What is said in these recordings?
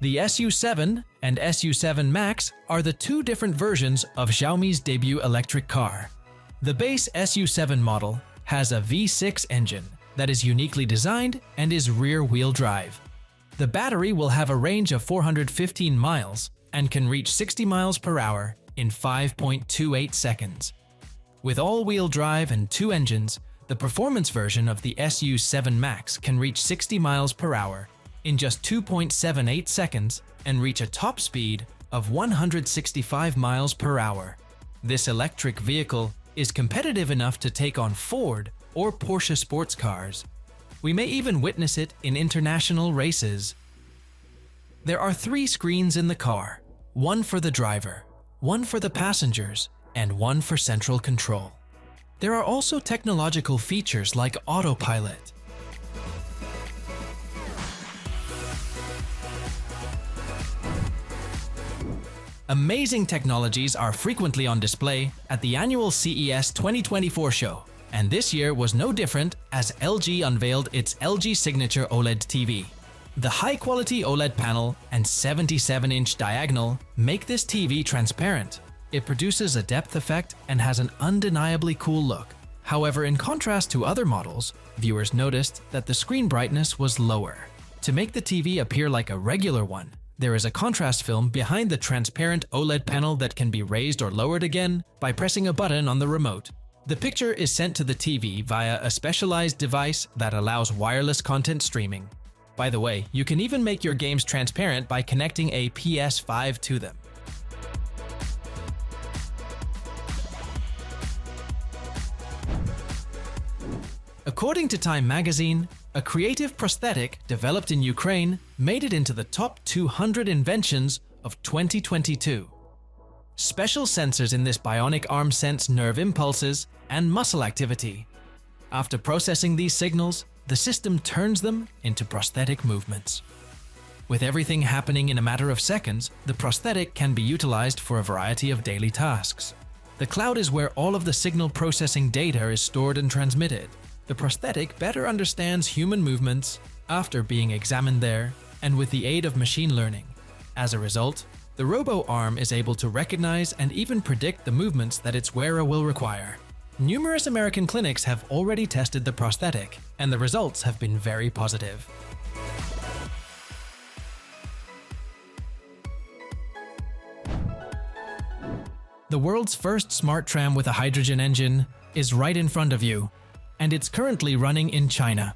The SU7 and SU7 Max are the two different versions of Xiaomi's debut electric car. The base SU7 model has a V6 engine that is uniquely designed and is rear-wheel drive. The battery will have a range of 415 miles and can reach 60 miles per hour in 5.28 seconds. With all-wheel drive and two engines, the performance version of the SU7 Max can reach 60 miles per hour in just 2.78 seconds and reach a top speed of 165 miles per hour. This electric vehicle is competitive enough to take on Ford or Porsche sports cars. We may even witness it in international races. There are 3 screens in the car, one for the driver, one for the passengers, and one for central control. There are also technological features like autopilot. Amazing technologies are frequently on display at the annual CES 2024 show, and this year was no different as LG unveiled its LG Signature OLED TV. The high-quality OLED panel and 77-inch diagonal make this TV transparent. It produces a depth effect and has an undeniably cool look. However, in contrast to other models, viewers noticed that the screen brightness was lower. To make the TV appear like a regular one, there is a contrast film behind the transparent OLED panel that can be raised or lowered again by pressing a button on the remote. The picture is sent to the TV via a specialized device that allows wireless content streaming. By the way, you can even make your games transparent by connecting a PS5 to them. According to Time magazine, a creative prosthetic developed in Ukraine made it into the top 200 inventions of 2022. Special sensors in this bionic arm sense nerve impulses and muscle activity. After processing these signals, the system turns them into prosthetic movements. With everything happening in a matter of seconds, the prosthetic can be utilized for a variety of daily tasks. The cloud is where all of the signal processing data is stored and transmitted. The prosthetic better understands human movements after being examined there and with the aid of machine learning. As a result, the robo-arm is able to recognize and even predict the movements that its wearer will require. Numerous American clinics have already tested the prosthetic, and the results have been very positive. The world's first smart tram with a hydrogen engine is right in front of you, and it's currently running in China.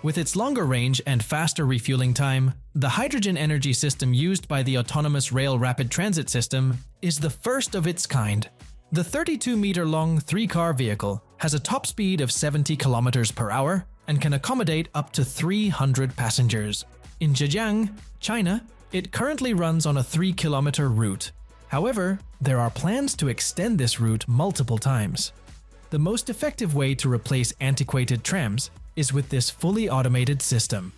With its longer range and faster refueling time, the hydrogen energy system used by the autonomous rail rapid transit system is the first of its kind. The 32-meter-long 3-car vehicle has a top speed of 70 kilometers per hour and can accommodate up to 300 passengers. In Zhejiang, China, it currently runs on a 3-kilometer route. However, there are plans to extend this route multiple times. The most effective way to replace antiquated trams is with this fully automated system.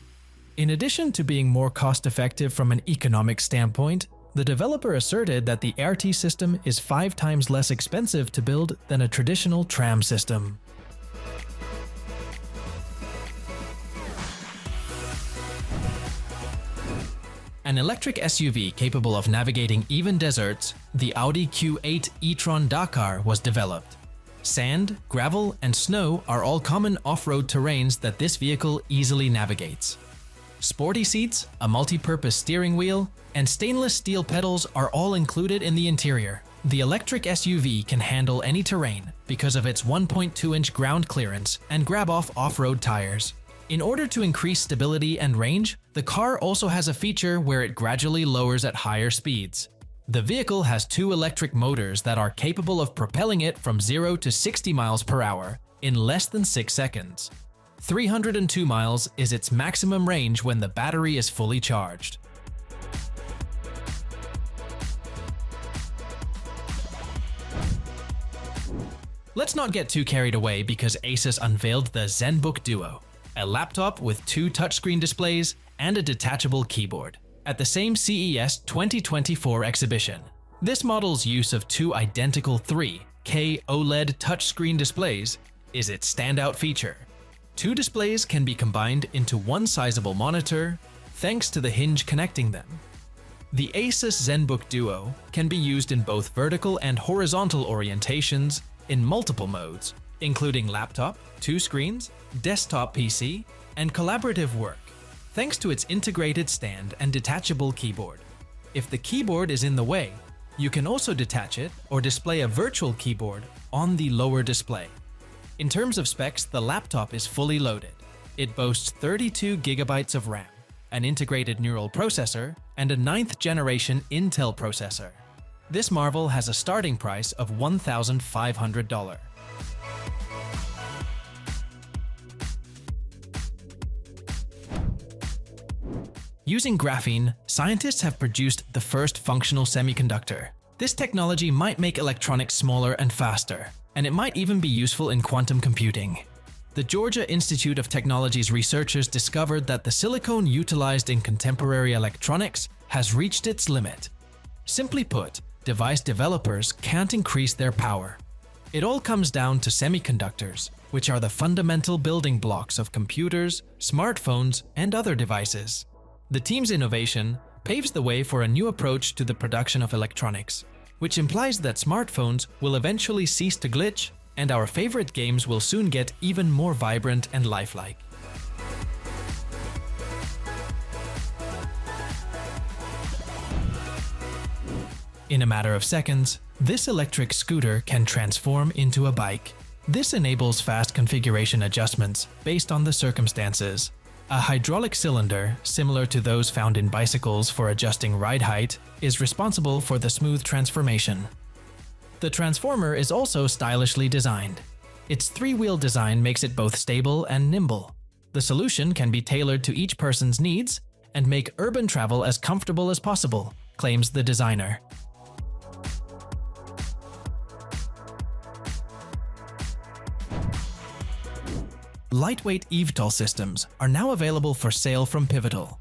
In addition to being more cost-effective from an economic standpoint, the developer asserted that the RT system is 5 times less expensive to build than a traditional tram system. An electric SUV capable of navigating even deserts, the Audi Q8 e-tron Dakar was developed. Sand, gravel, and snow are all common off-road terrains that this vehicle easily navigates. Sporty seats, a multi-purpose steering wheel, and stainless steel pedals are all included in the interior. The electric SUV can handle any terrain because of its 1.2-inch ground clearance and grab-off off-road tires. In order to increase stability and range, the car also has a feature where it gradually lowers at higher speeds. The vehicle has 2 electric motors that are capable of propelling it from 0 to 60 miles per hour in less than 6 seconds. 302 miles is its maximum range when the battery is fully charged. Let's not get too carried away because Asus unveiled the ZenBook Duo, a laptop with 2 touchscreen displays and a detachable keyboard, at the same CES 2024 exhibition. This model's use of 2 identical 3K OLED touchscreen displays is its standout feature. 2 displays can be combined into one sizable monitor, thanks to the hinge connecting them. The Asus ZenBook Duo can be used in both vertical and horizontal orientations in multiple modes, including laptop, 2 screens, desktop PC, and collaborative work, thanks to its integrated stand and detachable keyboard. If the keyboard is in the way, you can also detach it or display a virtual keyboard on the lower display. In terms of specs, the laptop is fully loaded. It boasts 32 GB of RAM, an integrated neural processor, and a 9th generation Intel processor. This marvel has a starting price of $1,500. Using graphene, scientists have produced the first functional semiconductor. This technology might make electronics smaller and faster, and it might even be useful in quantum computing. The Georgia Institute of Technology's researchers discovered that the silicon utilized in contemporary electronics has reached its limit. Simply put, device developers can't increase their power. It all comes down to semiconductors, which are the fundamental building blocks of computers, smartphones, and other devices. The team's innovation paves the way for a new approach to the production of electronics, which implies that smartphones will eventually cease to glitch and our favorite games will soon get even more vibrant and lifelike. In a matter of seconds, this electric scooter can transform into a bike. This enables fast configuration adjustments based on the circumstances. A hydraulic cylinder, similar to those found in bicycles for adjusting ride height, is responsible for the smooth transformation. The transformer is also stylishly designed. Its 3-wheel design makes it both stable and nimble. The solution can be tailored to each person's needs and make urban travel as comfortable as possible, claims the designer. Lightweight eVTOL systems are now available for sale from Pivotal.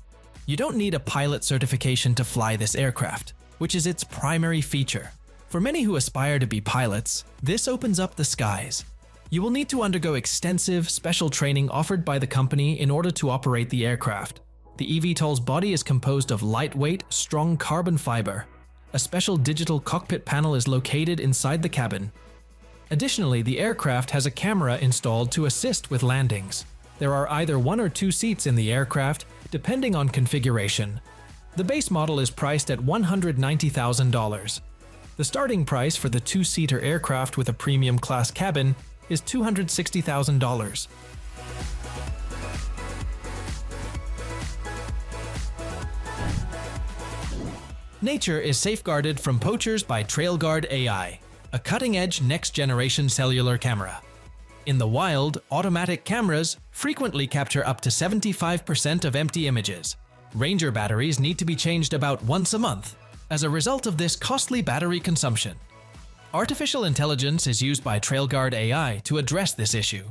You don't need a pilot certification to fly this aircraft, which is its primary feature. For many who aspire to be pilots, this opens up the skies. You will need to undergo extensive, special training offered by the company in order to operate the aircraft. The eVTOL's body is composed of lightweight, strong carbon fiber. A special digital cockpit panel is located inside the cabin. Additionally, the aircraft has a camera installed to assist with landings. There are either 1 or 2 seats in the aircraft, depending on configuration. The base model is priced at $190,000. The starting price for the 2-seater aircraft with a premium class cabin is $260,000. Nature is safeguarded from poachers by TrailGuard AI, a cutting-edge next-generation cellular camera. In the wild, automatic cameras frequently capture up to 75% of empty images. Ranger batteries need to be changed about once a month as a result of this costly battery consumption. Artificial intelligence is used by TrailGuard AI to address this issue.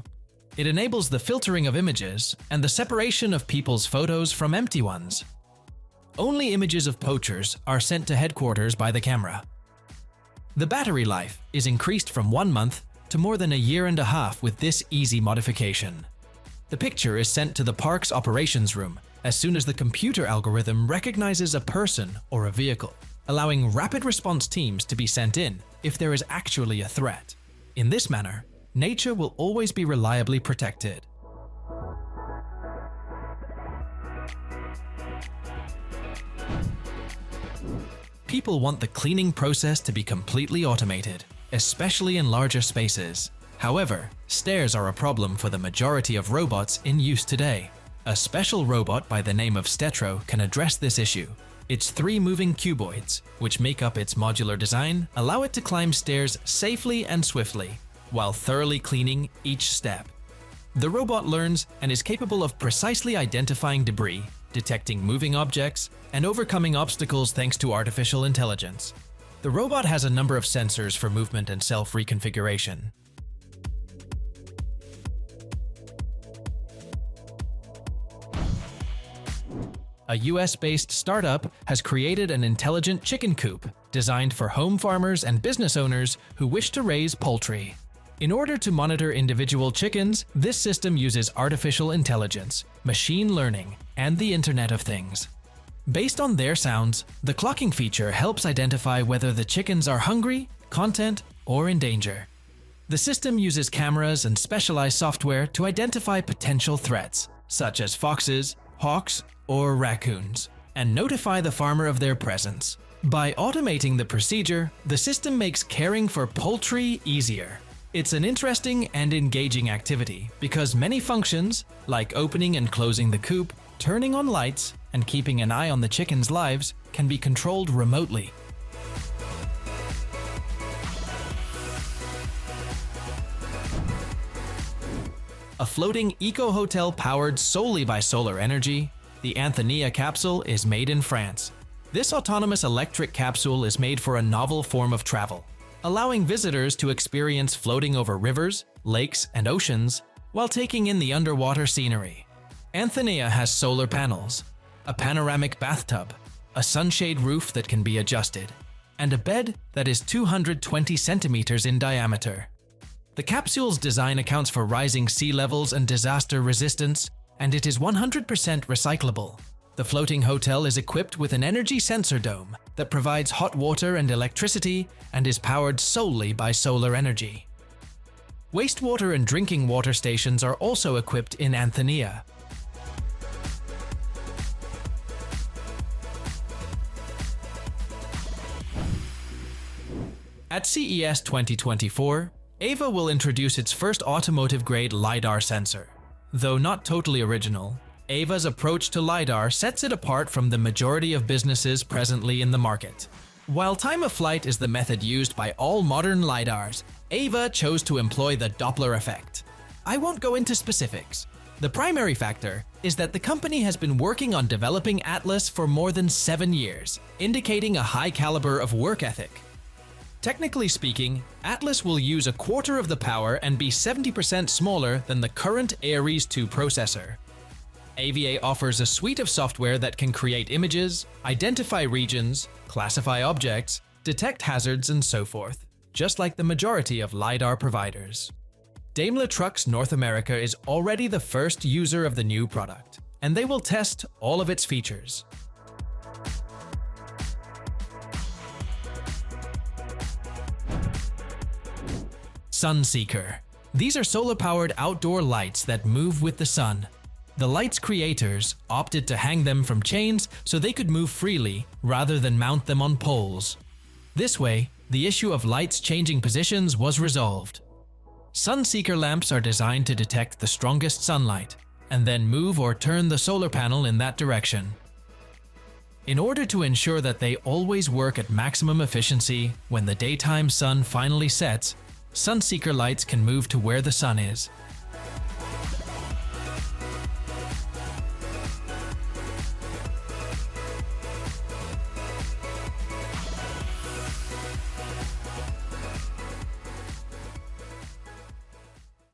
It enables the filtering of images and the separation of people's photos from empty ones. Only images of poachers are sent to headquarters by the camera. The battery life is increased from 1 month to more than 1.5 years with this easy modification. The picture is sent to the park's operations room as soon as the computer algorithm recognizes a person or a vehicle, allowing rapid response teams to be sent in if there is actually a threat. In this manner, nature will always be reliably protected. People want the cleaning process to be completely automated, especially in larger spaces. However, stairs are a problem for the majority of robots in use today. A special robot by the name of Stetro can address this issue. Its 3 moving cuboids, which make up its modular design, allow it to climb stairs safely and swiftly, while thoroughly cleaning each step. The robot learns and is capable of precisely identifying debris, detecting moving objects, and overcoming obstacles thanks to artificial intelligence. The robot has a number of sensors for movement and self-reconfiguration. A US-based startup has created an intelligent chicken coop designed for home farmers and business owners who wish to raise poultry. In order to monitor individual chickens, this system uses artificial intelligence, machine learning, and the Internet of Things. Based on their sounds, the clocking feature helps identify whether the chickens are hungry, content, or in danger. The system uses cameras and specialized software to identify potential threats, such as foxes, hawks, or raccoons, and notify the farmer of their presence. By automating the procedure, the system makes caring for poultry easier. It's an interesting and engaging activity because many functions, like opening and closing the coop, turning on lights, and keeping an eye on the chickens' lives, can be controlled remotely. A floating eco-hotel powered solely by solar energy, the Anthenia capsule is made in France. This autonomous electric capsule is made for a novel form of travel, allowing visitors to experience floating over rivers, lakes, and oceans while taking in the underwater scenery. Anthenia has solar panels, a panoramic bathtub, a sunshade roof that can be adjusted, and a bed that is 220 centimeters in diameter. The capsule's design accounts for rising sea levels and disaster resistance, and it is 100% recyclable. The floating hotel is equipped with an energy sensor dome that provides hot water and electricity and is powered solely by solar energy. Wastewater and drinking water stations are also equipped in Anthenia. At CES 2024, Ava will introduce its first automotive-grade LiDAR sensor. Though not totally original, Ava's approach to LiDAR sets it apart from the majority of businesses presently in the market. While time of flight is the method used by all modern LiDARs, Ava chose to employ the Doppler effect. I won't go into specifics. The primary factor is that the company has been working on developing Atlas for more than 7 years, indicating a high caliber of work ethic. Technically speaking, Atlas will use a quarter of the power and be 70% smaller than the current Ares 2 processor. AVA offers a suite of software that can create images, identify regions, classify objects, detect hazards, and so forth, just like the majority of LiDAR providers. Daimler Trucks North America is already the first user of the new product, and they will test all of its features. Sunseeker. These are solar-powered outdoor lights that move with the sun. The light's creators opted to hang them from chains so they could move freely rather than mount them on poles. This way, the issue of lights changing positions was resolved. Sunseeker lamps are designed to detect the strongest sunlight and then move or turn the solar panel in that direction. In order to ensure that they always work at maximum efficiency when the daytime sun finally sets, Sunseeker lights can move to where the sun is,